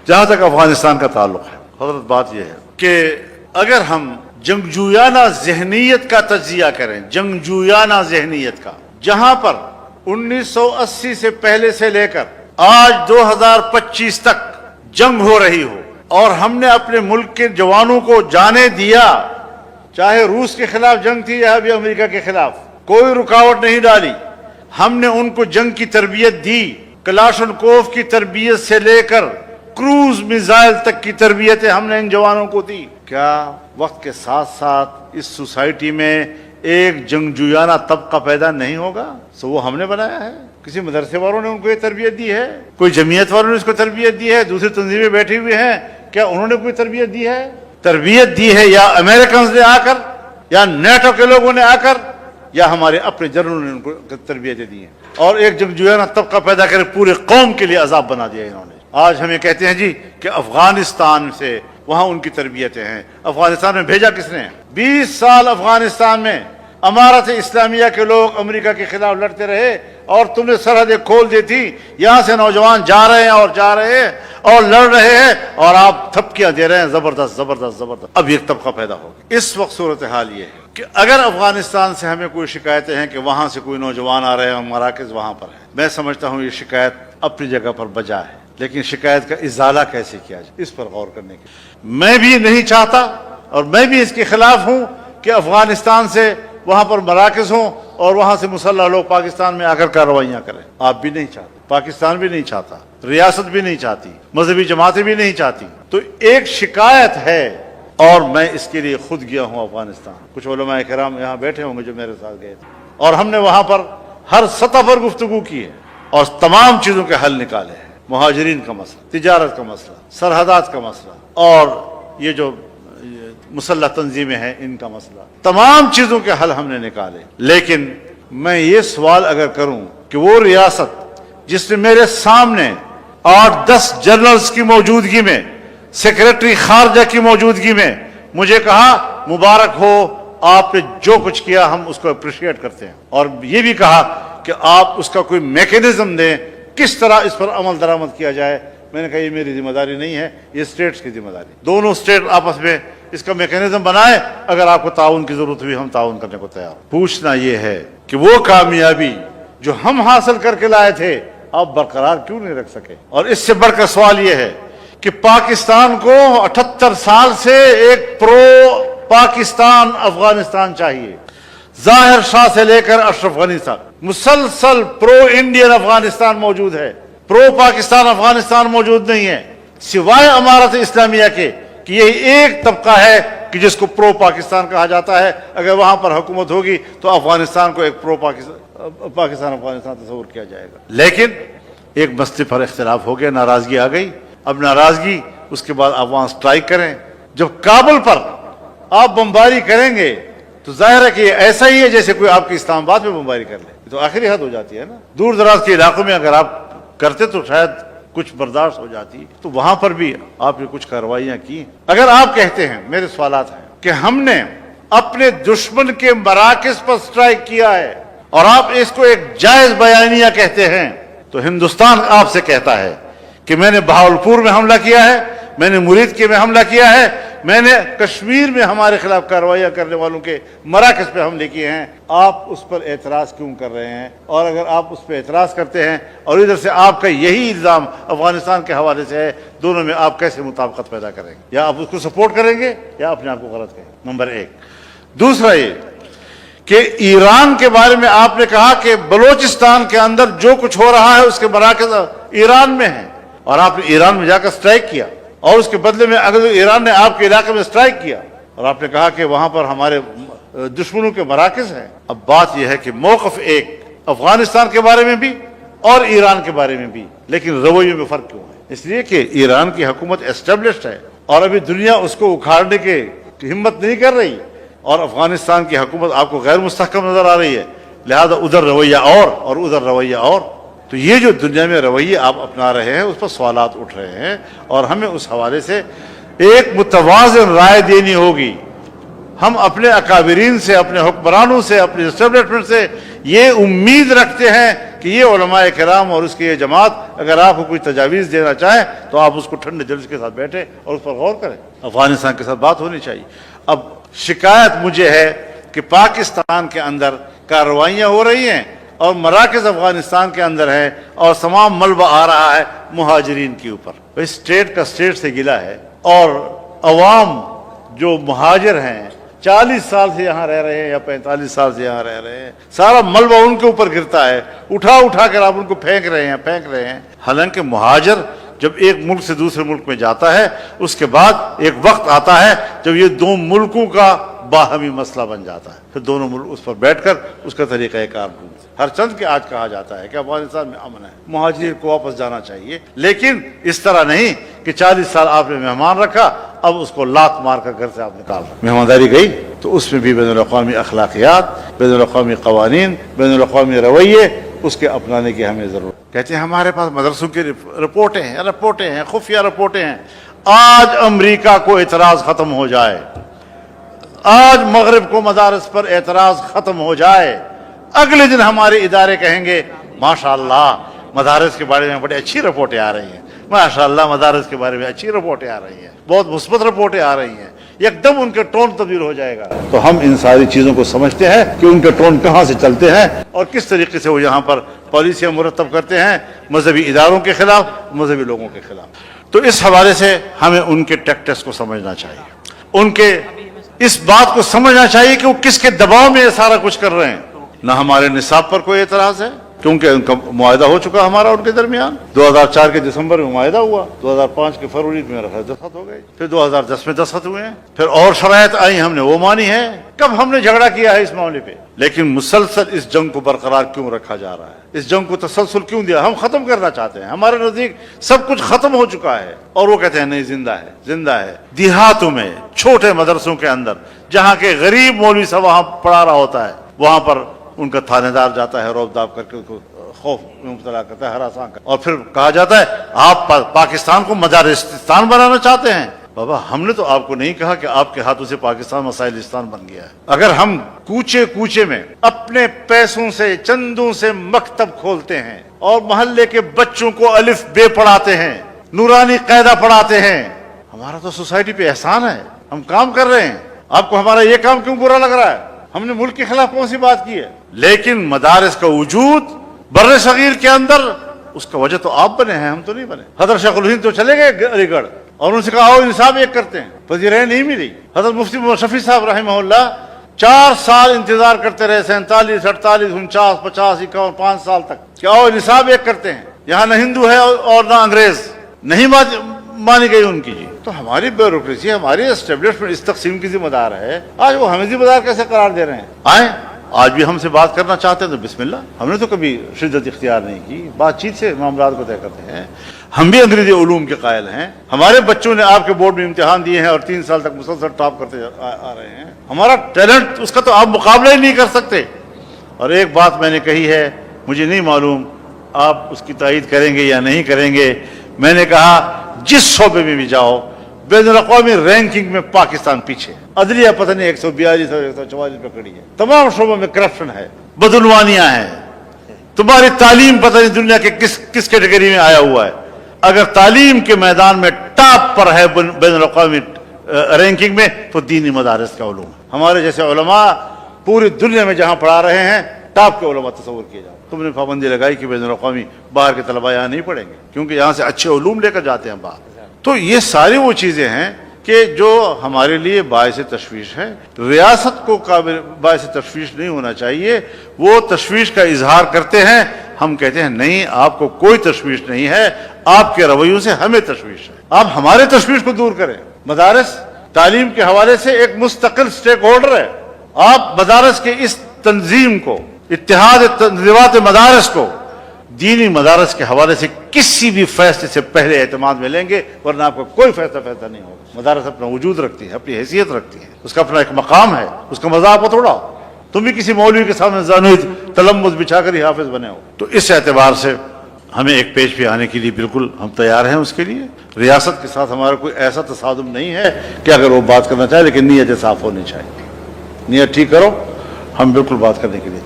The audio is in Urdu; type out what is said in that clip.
جہاں تک افغانستان کا تعلق ہے حضرت، بات یہ ہے کہ اگر ہم جنگجویانہ ذہنیت کا تجزیہ کریں، جنگجویانہ ذہنیت کا، جہاں پر 1980 سے پہلے سے لے کر آج 2025 تک جنگ ہو رہی ہو، اور ہم نے اپنے ملک کے جوانوں کو جانے دیا، چاہے روس کے خلاف جنگ تھی یا ابھی امریکہ کے خلاف، کوئی رکاوٹ نہیں ڈالی، ہم نے ان کو جنگ کی تربیت دی، کلاشنکوف کی تربیت سے لے کر کروز میزائل تک کی تربیتیں ہم نے ان جوانوں کو دی۔ کیا وقت کے ساتھ ساتھ اس سوسائٹی میں ایک جنگجویانہ طبقہ پیدا نہیں ہوگا؟ سو وہ ہم نے بنایا ہے، کسی مدرسے والوں نے ان کو یہ تربیت دی ہے، کوئی جمعیت والوں نے اس کو تربیت دی ہے، دوسری تنظیمیں بیٹھی ہوئی ہیں، کیا انہوں نے کوئی تربیت دی ہے؟ تربیت دی ہے یا امریکنز نے آ کر، یا نیٹو کے لوگوں نے آ کر، یا ہمارے اپنے جنرلوں نے ان کو تربیتیں دی ہیں، اور ایک جنگجویانہ طبقہ پیدا کر پورے قوم کے لیے عذاب بنا دیا انہوں نے۔ آج ہمیں کہتے ہیں جی کہ افغانستان سے وہاں ان کی تربیتیں ہیں۔ افغانستان میں بھیجا کس نے؟ 20 سال افغانستان میں امارت اسلامیہ کے لوگ امریکہ کے خلاف لڑتے رہے، اور تم نے سرحدیں کھول دی تھی، یہاں سے نوجوان جا رہے ہیں اور جا رہے ہیں اور لڑ رہے ہیں، اور آپ تھپکیاں دے رہے ہیں، زبردست زبردست زبردست۔ اب ایک طبقہ پیدا ہوگا۔ اس وقت صورتحال یہ ہے کہ اگر افغانستان سے ہمیں کوئی شکایتیں ہیں کہ وہاں سے کوئی نوجوان آ رہے ہیں اور مراکز وہاں پر ہیں، میں سمجھتا ہوں یہ شکایت اپنی جگہ پر بجا ہے، لیکن شکایت کا ازالہ کیسے کیا جائے اس پر غور کرنے کی میں بھی نہیں چاہتا، اور میں بھی اس کے خلاف ہوں کہ افغانستان سے وہاں پر مراکز ہوں اور وہاں سے مسلح لوگ پاکستان میں آ کر کارروائیاں کریں۔ آپ بھی نہیں چاہتے، پاکستان بھی نہیں چاہتا، ریاست بھی نہیں چاہتی، مذہبی جماعتیں بھی نہیں چاہتی۔ تو ایک شکایت ہے، اور میں اس کے لیے خود گیا ہوں افغانستان، کچھ علماء کرام یہاں بیٹھے ہوں گے جو میرے ساتھ گئے تھے، اور ہم نے وہاں پر ہر سطح پر گفتگو کی ہے اور تمام چیزوں کے حل نکالے ہیں۔ مہاجرین کا مسئلہ، تجارت کا مسئلہ، سرحدات کا مسئلہ، اور یہ جو مسلح تنظیمیں ہیں ان کا مسئلہ، تمام چیزوں کے حل ہم نے نکالے۔ لیکن میں یہ سوال اگر کروں کہ وہ ریاست جس نے میرے سامنے 8-10 جنرلز کی موجودگی میں، سیکریٹری خارجہ کی موجودگی میں مجھے کہا مبارک ہو آپ نے جو کچھ کیا، ہم اس کو اپریشیٹ کرتے ہیں، اور یہ بھی کہا کہ آپ اس کا کوئی میکینزم دیں کس طرح اس پر عمل درآمد کیا جائے، میں نے کہا یہ میری ذمہ داری نہیں ہے، یہ اسٹیٹس کی ذمہ داری، دونوں اسٹیٹ آپس میں اس کا میکینزم بنائے، اگر آپ کو تعاون کی ضرورت ہوئی ہم تعاون کرنے کو تیار۔ پوچھنا یہ ہے کہ وہ کامیابی جو ہم حاصل کر کے لائے تھے آپ برقرار کیوں نہیں رکھ سکے؟ اور اس سے بڑھ کر سوال یہ ہے کہ پاکستان کو 78 سال سے ایک پرو پاکستان افغانستان چاہیے، ظاہر شاہ سے لے کر اشرف غنی تک مسلسل پرو انڈین افغانستان موجود ہے، پرو پاکستان افغانستان موجود نہیں ہے، سوائے امارت اسلامیہ کے کہ یہی ایک طبقہ ہے کہ جس کو پرو پاکستان کہا جاتا ہے۔ اگر وہاں پر حکومت ہوگی تو افغانستان کو ایک پرو پاکستان افغانستان تصور کیا جائے گا۔ لیکن ایک مسئلے پر اختلاف ہو گیا، ناراضگی آ گئی، اب ناراضگی اس کے بعد آپ وہاں سٹرائک کریں۔ جب کابل پر آپ بمباری کریں گے تو ظاہر ہے کہ یہ ایسا ہی ہے جیسے کوئی آپ کی اسلام آباد میں بمباری کر لے، یہ تو آخری حد ہو جاتی ہے نا۔ دور دراز کے علاقوں میں اگر آپ کرتے تو شاید کچھ برداشت ہو جاتی، تو وہاں پر بھی آپ نے کچھ کارروائیاں کی۔ اگر آپ کہتے ہیں، میرے سوالات ہیں کہ ہم نے اپنے دشمن کے مراکز پر سٹرائک کیا ہے اور آپ اس کو ایک جائز بیانیہ کہتے ہیں، تو ہندوستان آپ سے کہتا ہے کہ میں نے بہاولپور میں حملہ کیا ہے، میں نے مرید کے میں حملہ کیا ہے، میں نے کشمیر میں ہمارے خلاف کارروائیاں کرنے والوں کے مراکز پہ حملے کیے ہیں، آپ اس پر اعتراض کیوں کر رہے ہیں؟ اور اگر آپ اس پہ اعتراض کرتے ہیں اور ادھر سے آپ کا یہی الزام افغانستان کے حوالے سے ہے، دونوں میں آپ کیسے مطابقت پیدا کریں گے؟ یا آپ اس کو سپورٹ کریں گے یا اپنے آپ کو غلط کہیں گے، نمبر ایک۔ دوسرا یہ کہ ایران کے بارے میں آپ نے کہا کہ بلوچستان کے اندر جو کچھ ہو رہا ہے اس کے مراکز ایران میں ہیں، اور آپ نے ایران میں جا کر سٹرائک کیا، اور اس کے بدلے میں اگر ایران نے آپ کے علاقے میں سٹرائک کیا اور آپ نے کہا کہ وہاں پر ہمارے دشمنوں کے مراکز ہیں۔ اب بات یہ ہے کہ موقف ایک افغانستان کے بارے میں بھی اور ایران کے بارے میں بھی، لیکن رویے میں فرق کیوں ہے؟ اس لیے کہ ایران کی حکومت اسٹیبلشڈ ہے اور ابھی دنیا اس کو اکھاڑنے کی ہمت نہیں کر رہی، اور افغانستان کی حکومت آپ کو غیر مستحکم نظر آ رہی ہے، لہذا ادھر رویہ اور ادھر رویہ اور۔ تو یہ جو دنیا میں رویے آپ اپنا رہے ہیں اس پر سوالات اٹھ رہے ہیں، اور ہمیں اس حوالے سے ایک متوازن رائے دینی ہوگی۔ ہم اپنے اکابرین سے، اپنے حکمرانوں سے، اپنے اسٹیبلشمنٹ سے یہ امید رکھتے ہیں کہ یہ علماء کرام اور اس کی یہ جماعت اگر آپ کو کوئی تجاویز دینا چاہیں تو آپ اس کو ٹھنڈے دل کے ساتھ بیٹھیں اور اس پر غور کریں. افغانستان کے ساتھ بات ہونی چاہیے. اب شکایت مجھے ہے کہ پاکستان کے اندر کارروائیاں ہو رہی ہیں اور مراکز افغانستان کے اندر ہیں اور تمام ملبہ آ رہا ہے مہاجرین کے اوپر. اسٹیٹ کا اسٹیٹ سے گلا ہے اور عوام جو مہاجر ہیں 40 سال سے یہاں رہ رہے ہیں یا 45 سال سے یہاں رہ رہے ہیں, سارا ملبہ ان کے اوپر گرتا ہے, اٹھا کر آپ ان کو پھینک رہے ہیں. حالانکہ مہاجر جب ایک ملک سے دوسرے ملک میں جاتا ہے اس کے بعد ایک وقت آتا ہے جب یہ دو ملکوں کا باہمی مسئلہ بن جاتا ہے, پھر دونوں ملک اس پر بیٹھ کر اس کا طریقہ کار ڈھونڈتے. ہر چند کے آج کہا جاتا ہے کہ افغانستان میں امن ہے, مہاجرین کو واپس جانا چاہیے, لیکن اس طرح نہیں کہ 40 سال آپ نے مہمان رکھا اب اس کو لات مار کر گھر سے آپ نکال رہے. مہمانداری گئی تو اس میں بھی بین الاقوامی اخلاقیات, بین الاقوامی قوانین, بین الاقوامی رویے اس کے اپنانے کی ہمیں ضرورت. کہتے ہیں ہمارے پاس مدرسوں کی رپورٹیں ہیں, خفیہ رپورٹیں ہیں. آج امریکہ کو اعتراض ختم ہو جائے, آج مغرب کو مدارس پر اعتراض ختم ہو جائے, اگلے دن ہمارے ادارے کہیں گے ماشاءاللہ مدارس کے بارے میں بڑی اچھی رپورٹیں آ رہی ہیں, ماشاءاللہ مدارس کے بارے میں اچھی رپورٹیں آ رہی ہیں, بہت مثبت رپورٹیں آ رہی ہیں. ایک دم ان کے ٹون تبدیل ہو جائے گا. تو ہم ان ساری چیزوں کو سمجھتے ہیں کہ ان کے ٹون کہاں سے چلتے ہیں اور کس طریقے سے وہ یہاں پر پالیسیاں مرتب کرتے ہیں مذہبی اداروں کے خلاف, مذہبی لوگوں کے خلاف. تو اس حوالے سے ہمیں ان کے ٹیکٹس کو سمجھنا چاہیے, ان کے اس بات کو سمجھنا چاہیے کہ وہ کس کے دباؤ میں یہ سارا کچھ کر رہے ہیں. نہ ہمارے نصاب پر کوئی اعتراض ہے کیونکہ ان کا معاہدہ ہو چکا ہمارا ان کے درمیان. 2004 کے دسمبر میں معاہدہ ہوا, 2005 کے فروری میں دستخط ہو گئے, پھر 2010 میں دستخط ہوئے ہیں, پھر اور شرائط آئی ہم نے وہ مانی ہے. کب ہم نے جھگڑا کیا ہے اس معاملے پہ؟ لیکن مسلسل اس جنگ کو برقرار کیوں رکھا جا رہا ہے, اس جنگ کو تسلسل کیوں دیا؟ ہم ختم کرنا چاہتے ہیں, ہمارے نزدیک سب کچھ ختم ہو چکا ہے اور وہ کہتے ہیں نہیں زندہ ہے. دیہاتوں میں چھوٹے مدرسوں کے اندر جہاں کے غریب مولوی صاحب وہاں پڑھا رہا ہوتا ہے, وہاں پر ان کا تھانے دار جاتا ہے روب داب کر کے ان کو خوف میں مبتلا کرتا ہے, ہراساں کرتا ہے, اور پھر کہا جاتا ہے آپ پاکستان کو مدارستان بنانا چاہتے ہیں. بابا ہم نے تو آپ کو نہیں کہا کہ آپ کے ہاتھوں سے پاکستان مسائلستان بن گیا ہے. اگر ہم کوچے میں اپنے پیسوں سے چندوں سے مکتب کھولتے ہیں اور محلے کے بچوں کو الف بے پڑھاتے ہیں, نورانی قاعدہ پڑھاتے ہیں, ہمارا تو سوسائٹی پہ احسان ہے, ہم کام کر رہے ہیں. آپ کو ہمارا یہ کام کیوں برا لگ رہا ہے؟ ہم نے ملک کے خلاف کون سی بات کی ہے؟ لیکن مدارس کا وجود بر صغیر کے اندر اس کا وجہ تو آپ بنے ہیں, ہم تو نہیں بنے. حضرت شیخ الہند تو چلے گئے علی گڑھ اور ان سے کہا آؤ نصاب ایک کرتے ہیں, پذیرائی نہیں ملی. حضرت مفتی محمد شفیع صاحب رحمہ اللہ 4 سال انتظار کرتے رہے, 47, 48, 49, 50, 51, 5 سال تک کہ آؤ نصاب ایک کرتے ہیں. یہاں نہ ہندو ہے اور نہ انگریز, نہیں مانی گئی ان کی. جی تو ہماری بیوروکریسی, ہماری اسٹیبلشمنٹ اس تقسیم کی ذمہ دار ہے. آج وہ ہمیں ذمہ دار کیسے قرار دے رہے ہیں؟ آئیں آج بھی ہم سے بات کرنا چاہتے ہیں تو بسم اللہ, ہم نے تو کبھی شدت اختیار نہیں کی, بات چیت سے معاملات کو طے کرتے ہیں. ہم بھی انگریزی علوم کے قائل ہیں, ہمارے بچوں نے آپ کے بورڈ میں امتحان دیے ہیں اور 3 سال تک مسلسل ٹاپ کرتے آ رہے ہیں. ہمارا ٹیلنٹ اس کا تو آپ مقابلہ ہی نہیں کر سکتے. اور ایک بات میں نے کہی ہے, مجھے نہیں معلوم آپ اس کی تائید کریں گے یا نہیں کریں گے, میں نے کہا جس شعبے میں بھی جاؤ بین الاقوامی رینکنگ میں پاکستان پیچھے. عدلیہ پتہ نہیں 142 اور 144 پہ کھڑی ہے, تمام شعبوں میں کرپشن ہے, بدعنوانیاں ہیں. تمہاری تعلیم پتہ نہیں دنیا کے کس کیٹیگری میں آیا ہوا ہے. اگر تعلیم کے میدان میں ٹاپ پر ہے بین الاقوامی رینکنگ میں تو دینی مدارس کا علوم. ہمارے جیسے علماء پوری دنیا میں جہاں پڑھا رہے ہیں ٹاپ کے علماء تصور کیے جاؤ. تم نے پابندی لگائی کہ بین الاقوامی باہر کے طلباء یہاں نہیں پڑھیں گے کیونکہ یہاں سے اچھے علوم لے کر جاتے ہیں باہر. تو یہ ساری وہ چیزیں ہیں کہ جو ہمارے لیے باعث تشویش ہے. ریاست کو باعث تشویش نہیں ہونا چاہیے. وہ تشویش کا اظہار کرتے ہیں, ہم کہتے ہیں نہیں آپ کو کوئی تشویش نہیں ہے, آپ کے رویوں سے ہمیں تشویش ہے. آپ ہمارے تشویش کو دور کریں. مدارس تعلیم کے حوالے سے ایک مستقل سٹیک ہولڈر ہے. آپ مدارس کے اس تنظیم کو, اتحاد تنظیمات مدارس کو دینی مدارس کے حوالے سے کسی بھی فیصلے سے پہلے اعتماد میں لیں گے, ورنہ آپ کو کوئی فیصلہ نہیں ہوگا. مدارس اپنا وجود رکھتی ہے, اپنی حیثیت رکھتی ہے, اس کا اپنا ایک مقام ہے, اس کا مذاق مت اڑاؤ. تم بھی کسی مولوی کے سامنے زانوید تلمذ بچھا کر ہی حافظ بنے ہو. تو اس اعتبار سے ہمیں ایک پیج پہ آنے کے لیے بالکل ہم تیار ہیں. اس کے لیے ریاست کے ساتھ ہمارا کوئی ایسا تصادم نہیں ہے کہ اگر وہ بات کرنا چاہے, لیکن نیت صاف ہونی چاہیے. نیت ٹھیک کرو, ہم بالکل بات کرنے کے لیے